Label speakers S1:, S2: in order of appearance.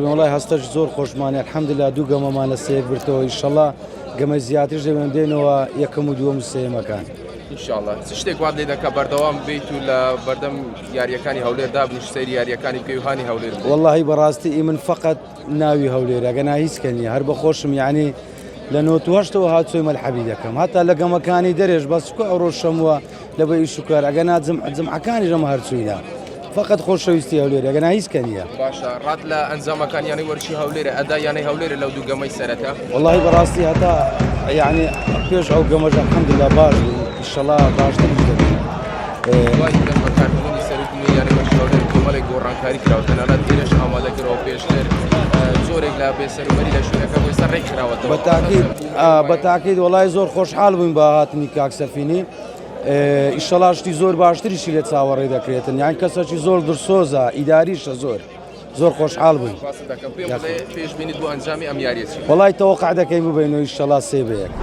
S1: بووین وڵای هەستەش زۆر خۆشمانە الحەمدوللا دوو گەمەمان لە سەیەک برتەوە ئینشەڵڵا گەمە زیاترش دەوێن دێنەوە یەکەم و دووەم و سێیەمەکان
S2: ئینشاءڵڵا چ شتێک وات لێ دەکا بەردەوام بێیت و لە بەردەم یاریەکانی هەولێردا بنیش سەیری یاریەکانی بکەی و هانی هەولێر بوو.
S1: واللهی بەڕاستی من فقط ناوی هەولێرە ئەگەنا هیچ کەنیە هەر بەخۆشم یعنی لە 98ەوە هاتووی مەلحەبی دەکەم هەتا لە گەمەکانی دەرێژ بەسکو ئەوڕۆ شەمووە لە بە ئیش و کار ئەگەنا جمعەکانی ژەمە هەرچووینە فقط خۆشەویستی هەولێرە ئەگەنا هیچ کەنیە.
S2: باشە ڕات لە ئەنجامەکان یانی وەرشی هەولێرە ئەدا یانی هەولێرە لەو دوو گەمەی سەرەتا.
S1: واللهی بەڕاستی هەتا یعنی پێش ئەو گەمەژ الحەمدوللا باش بوو ئینشەڵڵا باشتریش دەبێت.
S2: دوای دەم بەکارهێنانی سەرۆکی یانی وەرشی هەولێر کۆمەڵێک گۆڕانکاری کراوە تەنانەت دێنەش ئامادەکردەوە پێشتر زۆرێک لە بێسەروبەری لە شوێنەکە بۆی سەر ڕێکخراوەتەوە.
S1: بەتاکید وڵای زۆر خۆشحاڵ بووین بە هاتنی کاک سەفینی ئینشەڵڵا شتی زۆر باشتریشی لێ چاوەڕێ دەکرێتن یان کەسێکی زۆر درسۆزە ئیداریشە زۆر خۆشحاڵ بووین.
S2: پێش بینیت بۆ ئەنجامی ئەم یاریە چی؟
S1: وڵای تەوەقع دەکەین ببینەوە ئینشەڵڵا سێ بە یەک.